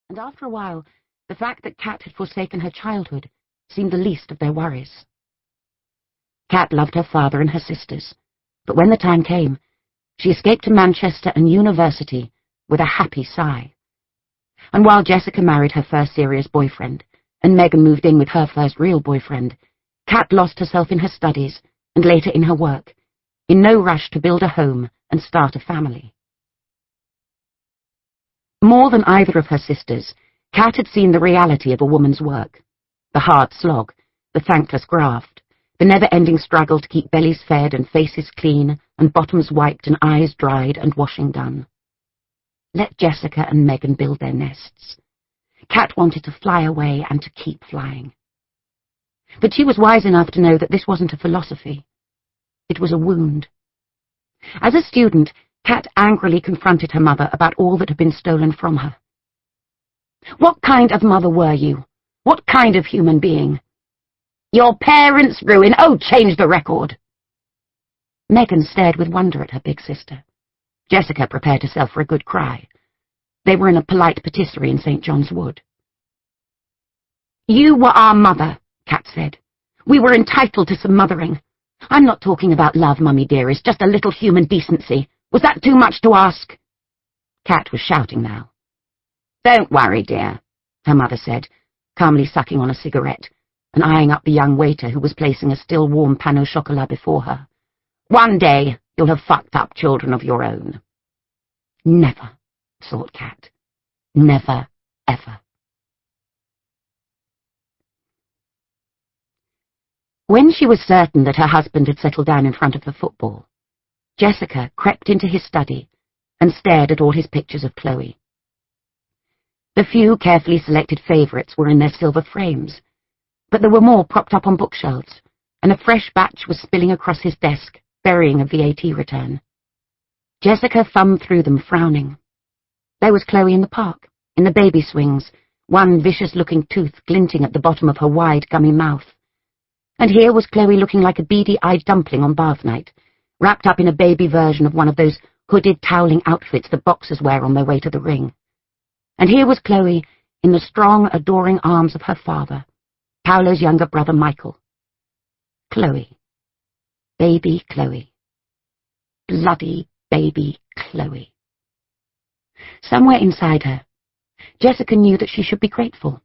and after a while, the fact that Kat had forsaken her childhood seemed the least of their worries. Kat loved her father and her sisters, but when the time came, she escaped to Manchester and university with a happy sigh. And while Jessica married her first serious boyfriend, and Megan moved in with her first real boyfriend, Kat lost herself in her studies and later in her work, in no rush to build a home and start a family. More than either of her sisters, Kat had seen the reality of a woman's work, the hard slog, the thankless graft, the never-ending struggle to keep bellies fed and faces clean and bottoms wiped and eyes dried and washing done. Let Jessica and Megan build their nests. Kat wanted to fly away and to keep flying. But she was wise enough to know that this wasn't a philosophy. It was a wound. As a student, Kat angrily confronted her mother about all that had been stolen from her. "What kind of mother were you? What kind of human being?" "Your parents' ruin. Oh, change the record." Megan stared with wonder at her big sister. Jessica prepared herself for a good cry. They were in a polite patisserie in St. John's Wood. "You were our mother," Kat said. "We were entitled to some mothering. I'm not talking about love, Mummy dearest, just a little human decency. Was that too much to ask?" Kat was shouting now. "Don't worry, dear," her mother said, calmly sucking on a cigarette and eyeing up the young waiter who was placing a still warm pain au chocolat before her. "One day you'll have fucked up children of your own." Never, thought Kat. Never, ever. When she was certain that her husband had settled down in front of the football, Jessica crept into his study and stared at all his pictures of Chloe. The few carefully selected favourites were in their silver frames, but there were more propped up on bookshelves, and a fresh batch was spilling across his desk, burying a VAT return. Jessica thumbed through them, frowning. There was Chloe in the park, in the baby swings, one vicious-looking tooth glinting at the bottom of her wide, gummy mouth. And here was Chloe looking like a beady-eyed dumpling on bath night, wrapped up in a baby version of one of those hooded toweling outfits that boxers wear on their way to the ring. And here was Chloe in the strong, adoring arms of her father, Paolo's younger brother Michael. Chloe. Baby Chloe. Bloody baby Chloe. Somewhere inside her, Jessica knew that she should be grateful.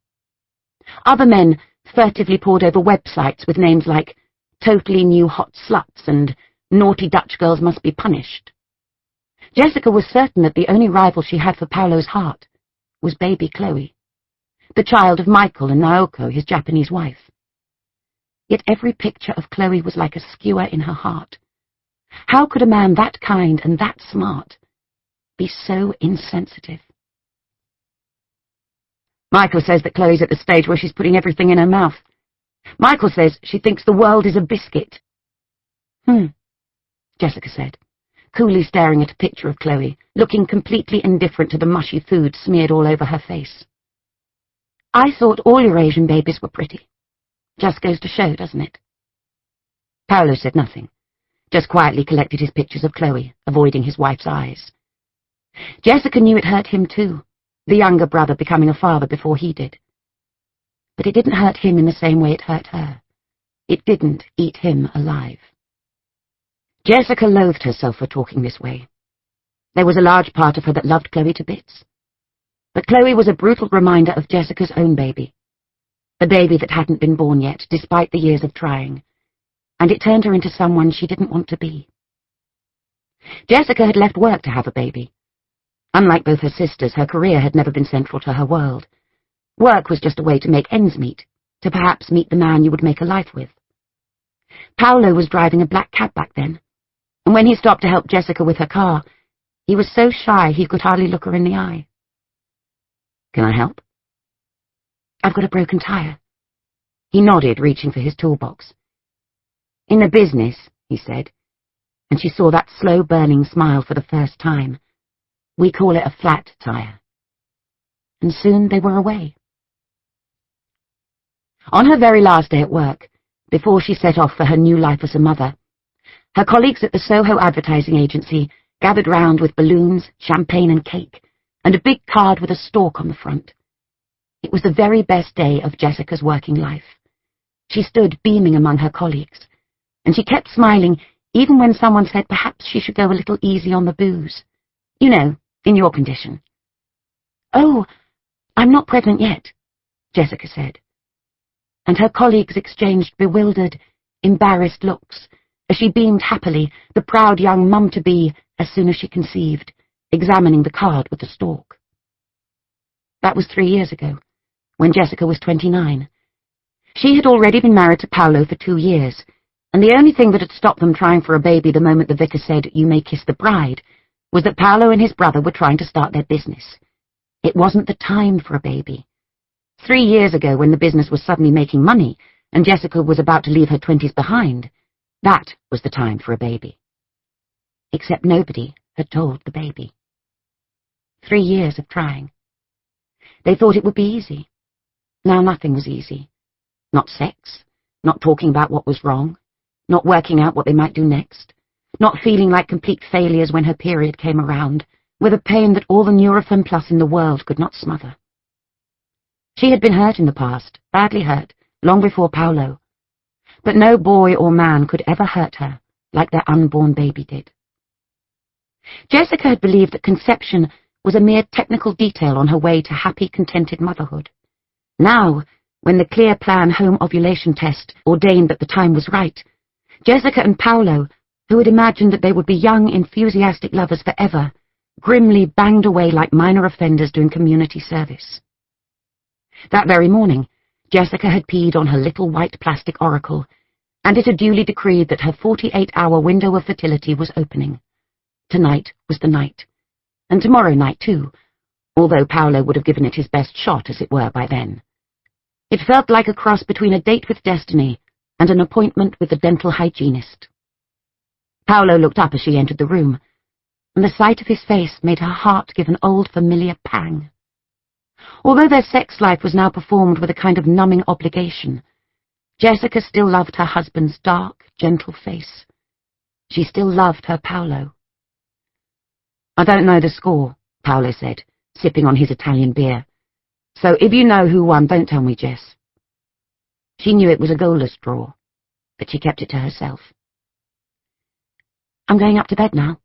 Other men furtively pored over websites with names like Totally New Hot Sluts and Naughty Dutch Girls Must Be Punished. Jessica was certain that the only rival she had for Paolo's heart was baby Chloe, the child of Michael and Naoko, his Japanese wife. Yet every picture of Chloe was like a skewer in her heart. How could a man that kind and that smart be so insensitive? Michael says that Chloe's at the stage where she's putting everything in her mouth. Michael says she thinks the world is a biscuit. Jessica said, coolly staring at a picture of Chloe, looking completely indifferent to the mushy food smeared all over her face. "I thought all your Asian babies were pretty. Just goes to show, doesn't it?" Paolo said nothing, just quietly collected his pictures of Chloe, avoiding his wife's eyes. Jessica knew it hurt him too, the younger brother becoming a father before he did. But it didn't hurt him in the same way it hurt her. It didn't eat him alive. Jessica loathed herself for talking this way. There was a large part of her that loved Chloe to bits. But Chloe was a brutal reminder of Jessica's own baby, the baby that hadn't been born yet, despite the years of trying, and it turned her into someone she didn't want to be. Jessica had left work to have a baby. Unlike both her sisters, her career had never been central to her world. Work was just a way to make ends meet, to perhaps meet the man you would make a life with. Paolo was driving a black cab back then, and when he stopped to help Jessica with her car, he was so shy he could hardly look her in the eye. "Can I help?" "I've got a broken tire." He nodded, reaching for his toolbox. "In the business," he said, and she saw that slow-burning smile for the first time. "We call it a flat tire." And soon they were away. On her very last day at work, before she set off for her new life as a mother, her colleagues at the Soho advertising agency gathered round with balloons, champagne and cake, and a big card with a stork on the front, It was the very best day of Jessica's working life. She stood beaming among her colleagues, and she kept smiling even when someone said perhaps she should go a little easy on the booze. You know, in your condition. "Oh, I'm not pregnant yet," Jessica said. And her colleagues exchanged bewildered, embarrassed looks as she beamed happily, the proud young mum-to-be, as soon as she conceived, examining the card with the stalk. That was 3 years ago, when Jessica was 29. She had already been married to Paolo for 2 years, and the only thing that had stopped them trying for a baby the moment the vicar said, "You may kiss the bride," was that Paolo and his brother were trying to start their business. It wasn't the time for a baby. 3 years ago, when the business was suddenly making money, and Jessica was about to leave her 20s behind, that was the time for a baby. Except nobody had told the baby. 3 years of trying. They thought it would be easy. Now nothing was easy. Not sex, not talking about what was wrong, not working out what they might do next, not feeling like complete failures when her period came around, with a pain that all the Nurofen Plus in the world could not smother. She had been hurt in the past, badly hurt, long before Paolo, but no boy or man could ever hurt her like their unborn baby did. Jessica had believed that conception was a mere technical detail on her way to happy, contented motherhood. Now, when the clear plan home ovulation test ordained that the time was right, Jessica and Paolo, who had imagined that they would be young, enthusiastic lovers forever, grimly banged away like minor offenders doing community service. That very morning, Jessica had peed on her little white plastic oracle, and it had duly decreed that her 48-hour window of fertility was opening. Tonight was the night, and tomorrow night too, although Paolo would have given it his best shot, as it were, by then. It felt like a cross between a date with destiny and an appointment with the dental hygienist. Paolo looked up as she entered the room, and the sight of his face made her heart give an old familiar pang. Although their sex life was now performed with a kind of numbing obligation, Jessica still loved her husband's dark, gentle face. She still loved her Paolo. "I don't know the score," Paolo said, sipping on his Italian beer. "So if you know who won, don't tell me, Jess." She knew it was a goalless draw, but she kept it to herself. "I'm going up to bed now,"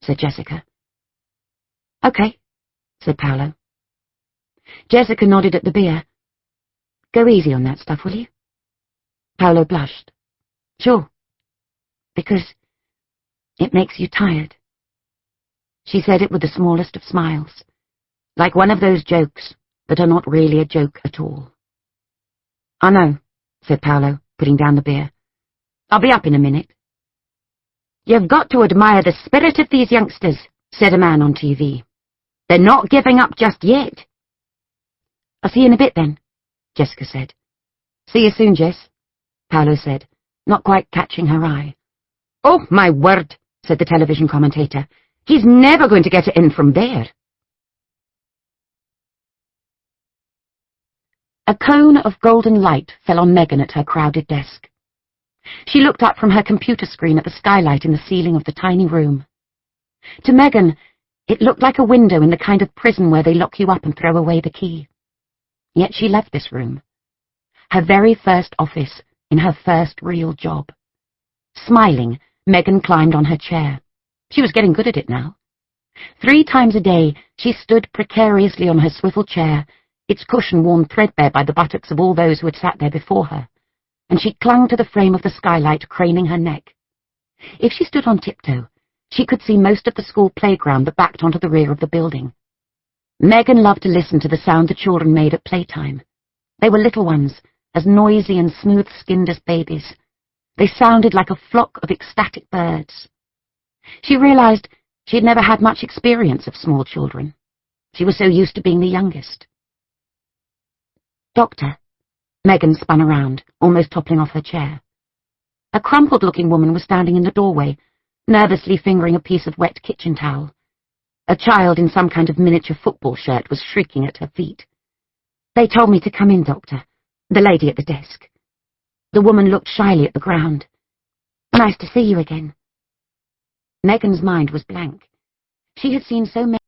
said Jessica. "Okay," said Paolo. Jessica nodded at the beer. "Go easy on that stuff, will you?" Paolo blushed. "Sure. Because it makes you tired." She said it with the smallest of smiles, like one of those jokes that are not really a joke at all. "I know," said Paolo, putting down the beer. "I'll be up in a minute." "You've got to admire the spirit of these youngsters," said a man on TV. "They're not giving up just yet." "I'll see you in a bit then," Jessica said. "See you soon, Jess," Paolo said, not quite catching her eye. "Oh, my word," said the television commentator. "He's never going to get it in from there." A cone of golden light fell on Megan at her crowded desk. She looked up from her computer screen at the skylight in the ceiling of the tiny room. To Megan, it looked like a window in the kind of prison where they lock you up and throw away the key. Yet she loved this room. Her very first office, in her first real job. Smiling, Megan climbed on her chair. She was getting good at it now. 3 times a day, she stood precariously on her swivel chair, its cushion worn threadbare by the buttocks of all those who had sat there before her, and she clung to the frame of the skylight, craning her neck. If she stood on tiptoe, she could see most of the school playground that backed onto the rear of the building. Megan loved to listen to the sound the children made at playtime. They were little ones, as noisy and smooth-skinned as babies. They sounded like a flock of ecstatic birds. She realized she had never had much experience of small children. She was so used to being the youngest. "Doctor," Megan spun around, almost toppling off her chair. A crumpled-looking woman was standing in the doorway, nervously fingering a piece of wet kitchen towel. A child in some kind of miniature football shirt was shrieking at her feet. "They told me to come in, Doctor. The lady at the desk." The woman looked shyly at the ground. "Nice to see you again." Megan's mind was blank. She had seen so many